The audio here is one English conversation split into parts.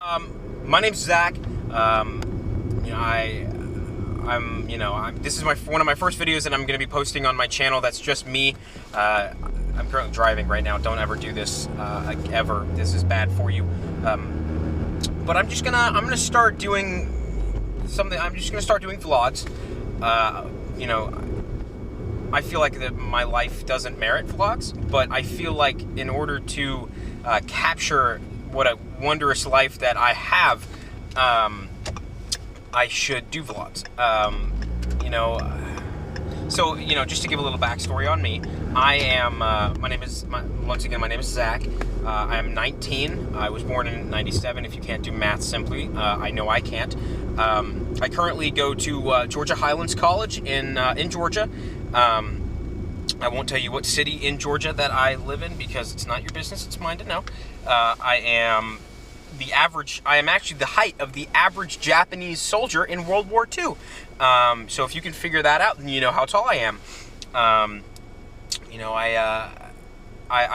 My name's Zach. This is one of my first videos that I'm going to be posting on my channel. That's just me. I'm currently driving right now. Don't ever do this ever. This is bad for you. But I'm gonna start doing something. I'm just gonna start doing vlogs. I feel like that my life doesn't merit vlogs, but I feel like in order to capture what a wondrous life that I have, I should do vlogs. Just to give a little backstory on me, my name is Zach. I am 19. I was born in 97. If you can't do math simply, I know I can't. I currently go to Georgia Highlands College in Georgia. I won't tell you what city in Georgia that I live in because it's not your business, it's mine to know. I am actually the height of the average Japanese soldier in World War II. So if you can figure that out, then you know how tall I am. I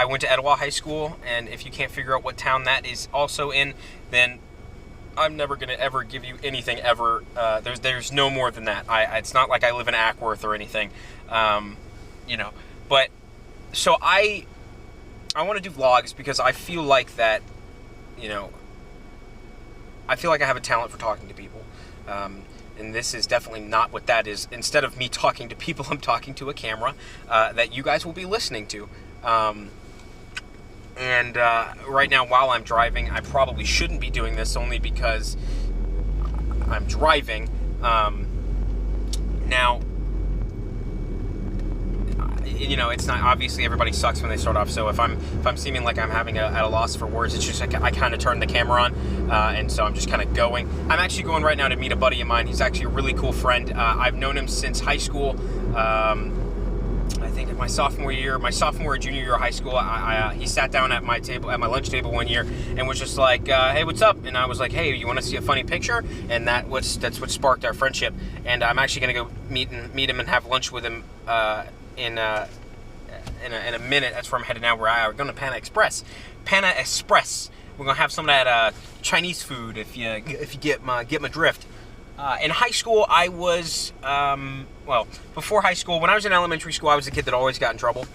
went to Etowah High School, and if you can't figure out what town that is also in, then I'm never going to ever give you anything ever. There's no more than that. It's not like I live in Ackworth or anything. But so I want to do vlogs because I feel like that, I feel like I have a talent for talking to people. And this is definitely not what that is. Instead of me talking to people, I'm talking to a camera that you guys will be listening to. Right now, while I'm driving, I probably shouldn't be doing this only because I'm driving. It's not, obviously everybody sucks when they start off, so if I'm seeming like I'm having at a loss for words, it's just I kind of turn the camera on, and so I'm just kind of going. I'm actually going right now to meet a buddy of mine. He's actually a really cool friend. I've known him since high school. I think my sophomore or junior year of high school. He sat down at my lunch table one year and was just like, "Hey, what's up?" And I was like, "Hey, you want to see a funny picture?" And that's what sparked our friendship. And I'm actually gonna go meet him and have lunch with him in a minute. That's where I'm headed now. We're going to Pana Express. We're gonna have some of that Chinese food if you get my drift. In high school, I was before high school, when I was in elementary school, I was a kid that always got in trouble,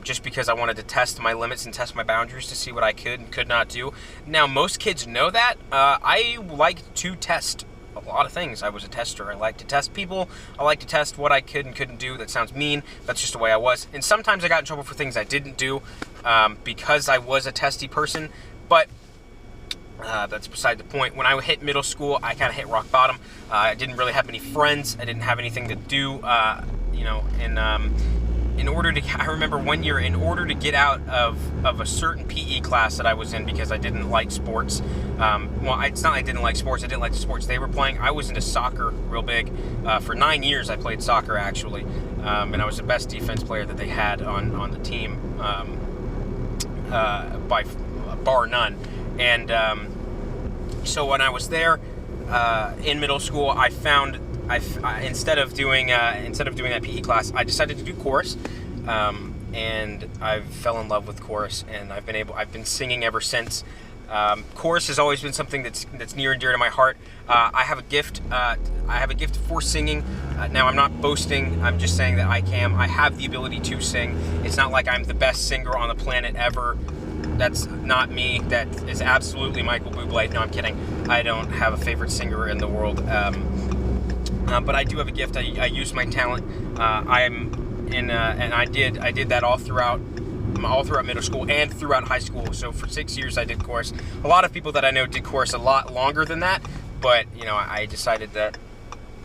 just because I wanted to test my limits and test my boundaries to see what I could and could not do. Now, most kids know that. I like to test a lot of things. I was a tester. I like to test people. I like to test what I could and couldn't do. That sounds mean. That's just the way I was. And sometimes I got in trouble for things I didn't do because I was a testy person. But that's beside the point. When I hit middle school, I kind of hit rock bottom. I didn't really have many friends. I didn't have anything to do. I remember one year, in order to get out of a certain PE class that I was in because I didn't like sports. It's not like I didn't like sports. I didn't like the sports they were playing. I was into soccer real big. For 9 years, I played soccer actually, and I was the best defense player that they had on the team, by bar none. And so when I was there in middle school, I found instead of doing that PE class, I decided to do chorus, and I fell in love with chorus, and I've been singing ever since. Chorus has always been something that's near and dear to my heart. I have a gift. I have a gift for singing. Now, I'm not boasting. I'm just saying that I have the ability to sing. It's not like I'm the best singer on the planet ever. That's not me. That is absolutely Michael Bublé. No, I'm kidding. I don't have a favorite singer in the world. But I do have a gift. I use my talent. And I did that all throughout middle school and throughout high school. So for 6 years I did chorus. A lot of people that I know did chorus a lot longer than that. But I decided that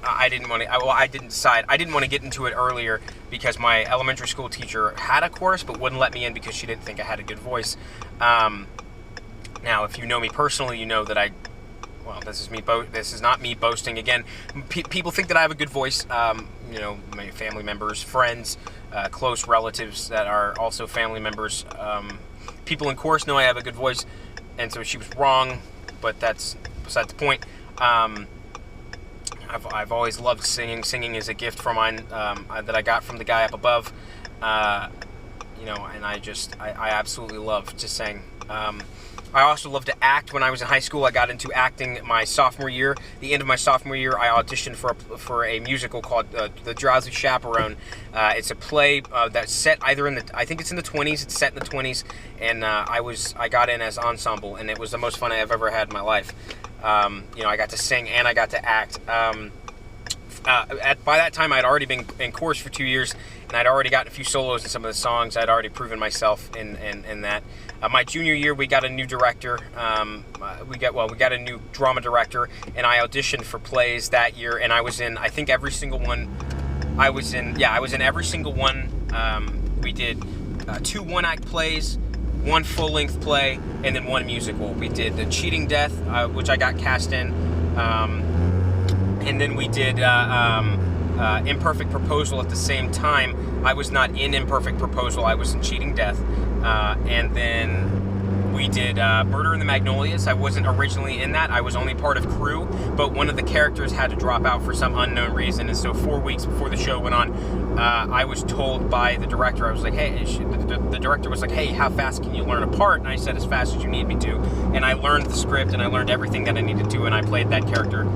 I didn't want to get into it earlier because my elementary school teacher had a chorus but wouldn't let me in because she didn't think I had a good voice. Now, if you know me personally, you know that this is not me boasting. Again, people think that I have a good voice. My family members, friends, close relatives that are also family members. People in chorus know I have a good voice, and so she was wrong, but that's beside the point. I've always loved singing. Singing is a gift from mine that I got from the guy up above. And I absolutely love to sing. I also loved to act. When I was in high school, I got into acting my sophomore year. The end of my sophomore year, I auditioned for a musical called The Drowsy Chaperone. It's a play that's set either I think it's in the 20s. It's set in the 20s, and I got in as ensemble, and it was the most fun I've ever had in my life. I got to sing and I got to act. By that time, I'd already been in chorus for 2 years, and I'd already gotten a few solos in some of the songs. I'd already proven myself in that. My junior year, we got a new director. We got a new drama director, and I auditioned for plays that year, and I was in, I think, every single one. I was in every single one. We did 2 one-act plays, 1 full-length play, and then 1 musical. We did The Cheating Death, which I got cast in. And then we did Imperfect Proposal at the same time. I was not in Imperfect Proposal, I was in Cheating Death. And then we did Murder in the Magnolias. I wasn't originally in that, I was only part of crew, but one of the characters had to drop out for some unknown reason, and so 4 weeks before the show went on, I was told by the director, I was like, hey, the director was like, hey, how fast can you learn a part? And I said, as fast as you need me to. And I learned the script, and I learned everything that I needed to, and I played that character.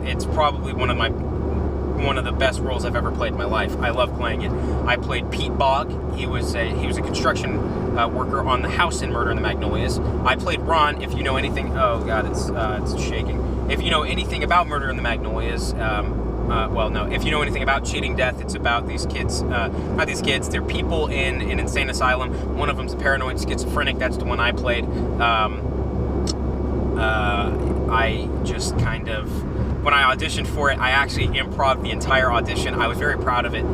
It's probably one of the best roles I've ever played in my life. I love playing it. I played Pete Bogg. He was a construction worker on the house in Murder in the Magnolias. I played Ron. If you know anything, oh god, it's shaking. If you know anything about Murder in the Magnolias, if you know anything about Cheating Death, it's about these kids. Not these kids. They're people in an insane asylum. One of them's a paranoid schizophrenic. That's the one I played. I just kind of, when I auditioned for it, I actually improv the entire audition. I was very proud of it,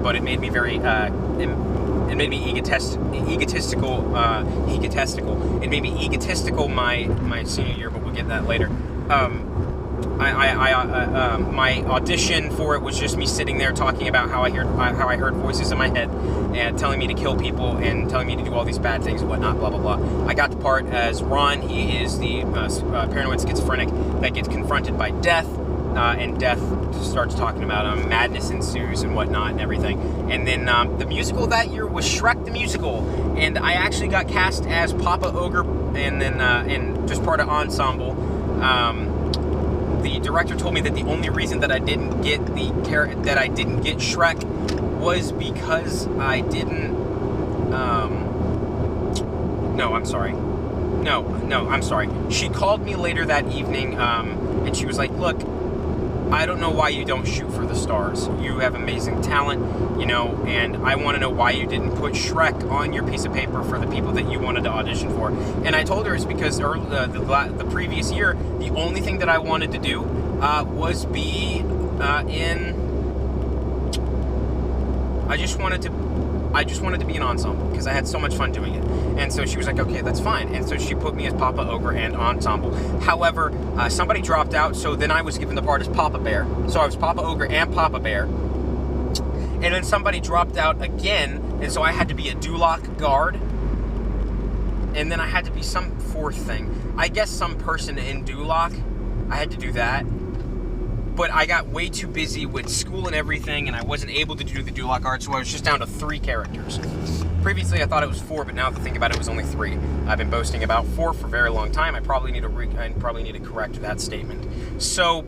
but it made me very, it made me egotistical. It made me egotistical my senior year, but we'll get that later. My audition for it was just me sitting there talking about how I heard voices in my head and telling me to kill people and telling me to do all these bad things and whatnot, blah, blah, blah. I got the part as Ron. He is the paranoid schizophrenic that gets confronted by death, and death starts talking about him. Madness ensues and whatnot and everything. And then the musical that year was Shrek the Musical, and I actually got cast as Papa Ogre, and then and just part of ensemble. The director told me that the only reason that I didn't get Shrek was because I didn't. I'm sorry. She called me later that evening, and she was like, "Look, I don't know why you don't shoot for the stars. You have amazing talent, and I want to know why you didn't put Shrek on your piece of paper for the people that you wanted to audition for." And I told her it's because the previous year, the only thing that I wanted to do was be in. I just wanted to be an ensemble because I had so much fun doing it. And so she was like, okay, that's fine. And so she put me as Papa Ogre and ensemble. However, somebody dropped out, so then I was given the part as Papa Bear. So I was Papa Ogre and Papa Bear. And then somebody dropped out again, and so I had to be a Duloc guard. And then I had to be some fourth thing. I guess some person in Duloc. I had to do that. But I got way too busy with school and everything, and I wasn't able to do the Duloc art, so I was just down to 3 characters. Previously, I thought it was 4, but now that I think about it, it was only 3. I've been boasting about 4 for a very long time. I probably need to correct that statement. So,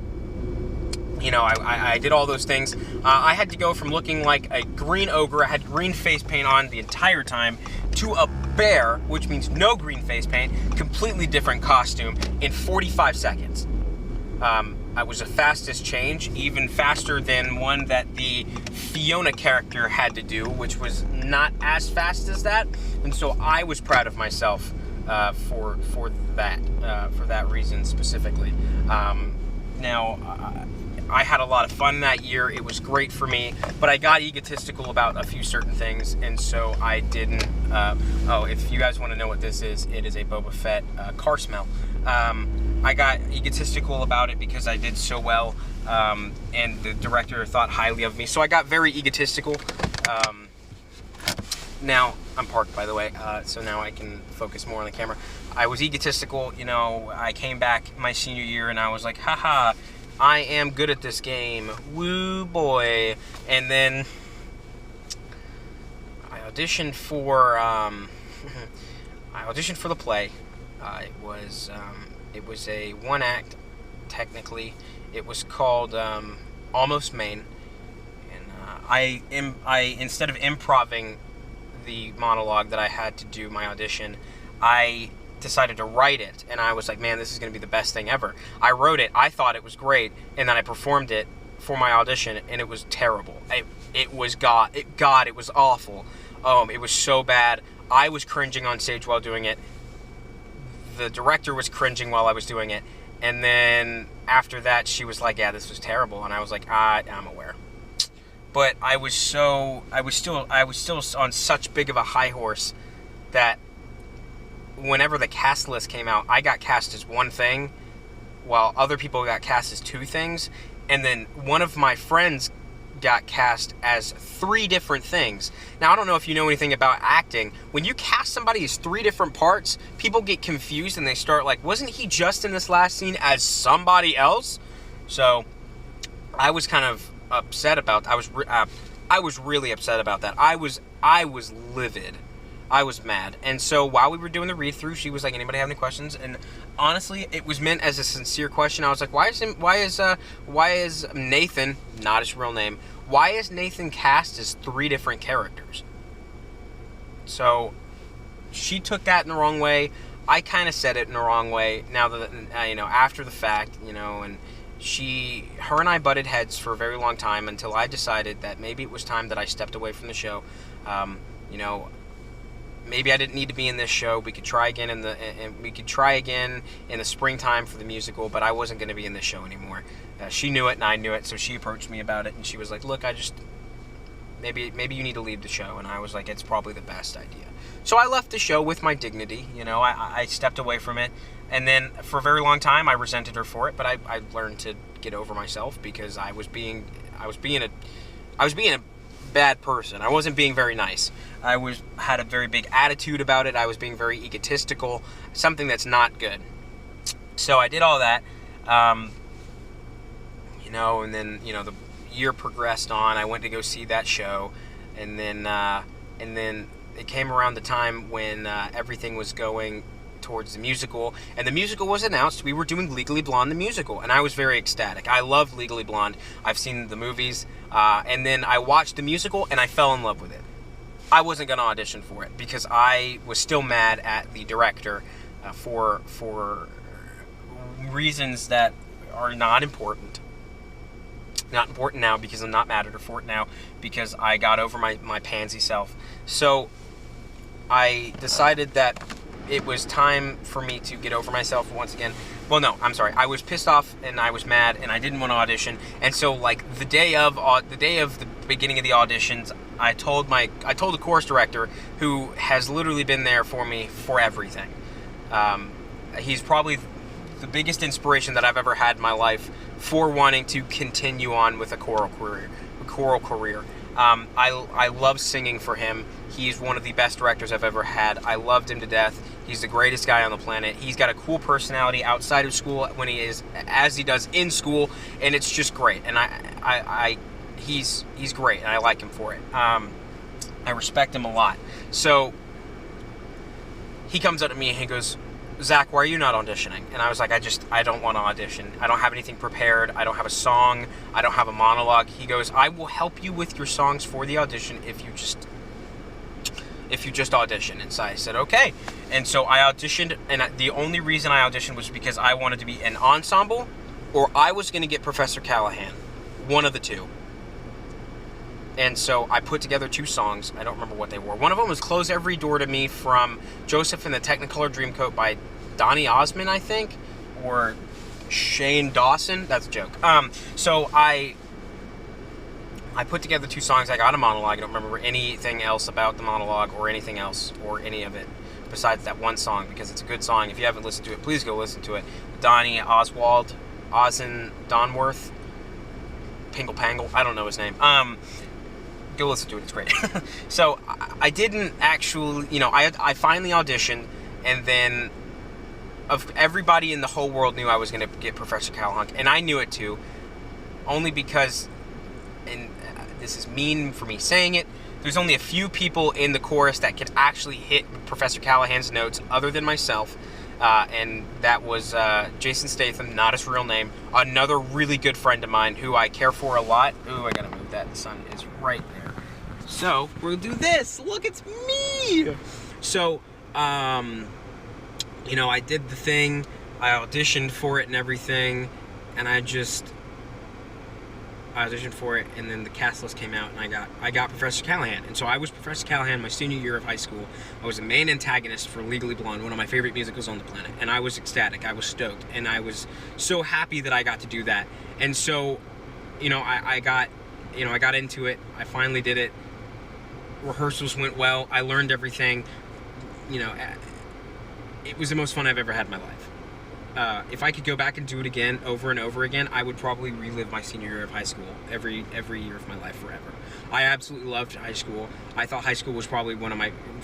I did all those things. I had to go from looking like a green ogre, I had green face paint on the entire time, to a bear, which means no green face paint, completely different costume, in 45 seconds. I was the fastest change, even faster than one that the Fiona character had to do, which was not as fast as that, and so I was proud of myself for that reason specifically. I had a lot of fun that year. It was great for me, but I got egotistical about a few certain things, and so I didn't. If you guys want to know what this is, it is a Boba Fett car smell. I got egotistical about it because I did so well, and the director thought highly of me, so I got very egotistical. Now, I'm parked, by the way, so now I can focus more on the camera. I was egotistical, I came back my senior year, and I was like, haha, I am good at this game, woo boy. And then I auditioned for, I auditioned for the play. It was a one act, technically. It was called Almost Maine, and I instead of improving the monologue that I had to do my audition, I decided to write it, and I was like, man, this is going to be the best thing ever. I wrote it, I thought it was great, and then I performed it for my audition, and it was terrible. It was awful. It was so bad. I was cringing on stage while doing it. The director was cringing while I was doing it, and then after that, she was like, yeah, this was terrible, and I was like, I'm aware. But I was still on such big of a high horse that whenever the cast list came out, I got cast as one thing, while other people got cast as two things, and then one of my friends got cast as three different things. Now, I don't know if you know anything about acting. When you cast somebody as three different parts, people get confused and they start like, wasn't he just in this last scene as somebody else? So I was kind of upset about I was really upset about that. I was livid. I was mad. And so while we were doing the read through, she was like, anybody have any questions? And honestly, it was meant as a sincere question. I was like, why is Nathan, not his real name, why is Nathan cast as three different characters? So she took that in the wrong way. I kind of said it in the wrong way now that after the fact, and her and I butted heads for a very long time until I decided that maybe it was time that I stepped away from the show. Maybe I didn't need to be in this show. We could try again in the springtime for the musical, but I wasn't going to be in this show anymore. She knew it and I knew it, so she approached me about it, and she was like, "Look, maybe you need to leave the show." And I was like, "It's probably the best idea." So I left the show with my dignity. I stepped away from it, and then for a very long time I resented her for it. But I learned to get over myself because I was being a bad person. I wasn't being very nice. I had a very big attitude about it. I was being very egotistical, something that's not good. So I did all that, and then the year progressed on. I went to go see that show, and then it came around the time when everything was going towards the musical, and the musical was announced. We were doing Legally Blonde the musical, and I was very ecstatic. I loved Legally Blonde. I've seen the movies, and then I watched the musical, and I fell in love with it. I wasn't going to audition for it because I was still mad at the director for reasons that are not important. Not important now because I'm not mad at her for it now because I got over my pansy self. So I decided that it was time for me to get over myself once again. Well, no, I'm sorry. I was pissed off and I was mad and I didn't want to audition. And so, like the day of the beginning of the auditions, I told the chorus director, who has literally been there for me for everything. He's probably the biggest inspiration that I've ever had in my life for wanting to continue on with a choral career. I love singing for him. He's one of the best directors I've ever had. I loved him to death. He's the greatest guy on the planet. He's got a cool personality outside of school when he is as he does in school, and it's just great. And he's great, and I like him for it. I respect him a lot. So he comes up to me and he goes, "Zach, why are you not auditioning?" And I was like, I don't want to audition. I don't have anything prepared. I don't have a song. I don't have a monologue. He goes, "I will help you with your songs for the audition if you just audition." And so I said, okay. And so I auditioned, and the only reason I auditioned was because I wanted to be an ensemble, or I was going to get Professor Callahan. One of the two. And so I put together two songs. I don't remember what they were. One of them was Close Every Door to Me from Joseph and the Technicolor Dreamcoat by Donny Osmond, I think, or Shane Dawson. That's a joke. So I put together two songs. I got a monologue. I don't remember anything else about the monologue or anything else or any of it besides that one song because it's a good song. If you haven't listened to it, please go listen to it. Donny Oswald, Ozen Donworth, Pingle Pangle. I don't know his name. Go listen to it. It's great. So I didn't actually, I finally auditioned, and then of everybody in the whole world knew I was going to get Professor Callahan, and I knew it too, only because, and this is mean for me saying it, there's only a few people in the chorus that could actually hit Professor Callahan's notes other than myself. And that was Jason Statham, not his real name. Another really good friend of mine who I care for a lot. Ooh, I gotta move that. The sun is right there. So, we'll do this. Look, it's me! So, you know, I did the thing. I auditioned for it and everything. And I auditioned for it, and then the cast list came out, and I got Professor Callahan. And so I was Professor Callahan my senior year of high school. I was the main antagonist for Legally Blonde, one of my favorite musicals on the planet. And I was ecstatic. I was stoked. And I was so happy that I got to do that. And so, you know, I got into it. I finally did it. Rehearsals went well. I learned everything. You know, it was the most fun I've ever had in my life. If I could go back and do it again, over and over again, I would probably relive my senior year of high school every year of my life forever. I absolutely loved high school. I thought high school was probably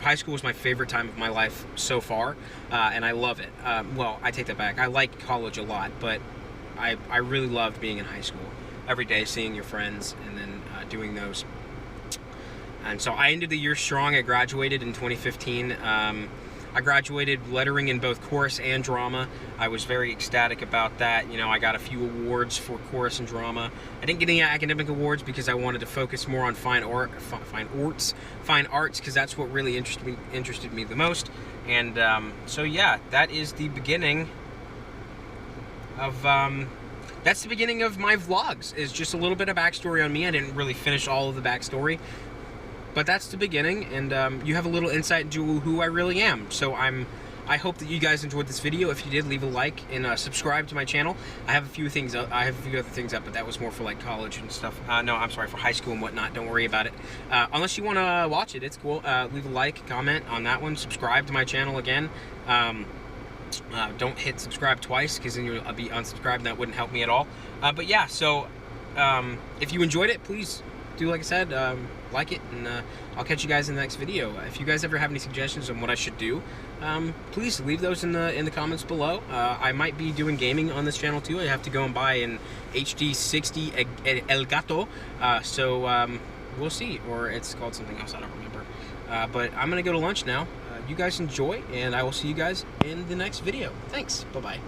high school was my favorite time of my life so far, and I love it. Well, I take that back. I like college a lot, but I really loved being in high school. Every day, seeing your friends, and then doing those. And so I ended the year strong. I graduated in 2015. I graduated lettering in both chorus and drama. I was very ecstatic about that. You know, I got a few awards for chorus and drama. I didn't get any academic awards because I wanted to focus more on fine arts, because that's what really interested me the most. And so yeah, that is the beginning of that's the beginning of my vlogs. Is just a little bit of backstory on me. I didn't really finish all of the backstory. But that's the beginning, and you have a little insight into who I really am. So I hope that you guys enjoyed this video. If you did, leave a like and subscribe to my channel. I have a few things up. I have a few other things up, but that was more for like college and stuff. No, I'm sorry, for high school and whatnot. Don't worry about it. Unless you want to watch it, it's cool. Leave a like, comment on that one. Subscribe to my channel again. Don't hit subscribe twice, because then you'll be unsubscribed, and that wouldn't help me at all. But yeah, so if you enjoyed it, please do, like I said, like it, and I'll catch you guys in the next video. If you guys ever have any suggestions on what I should do, please leave those in the comments below. I might be doing gaming on this channel too. I have to go and buy an HD 60 Elgato, so we'll see, or it's called something else, I don't remember. But I'm gonna go to lunch now. You guys enjoy, and I will see you guys in the next video. Thanks. Bye bye.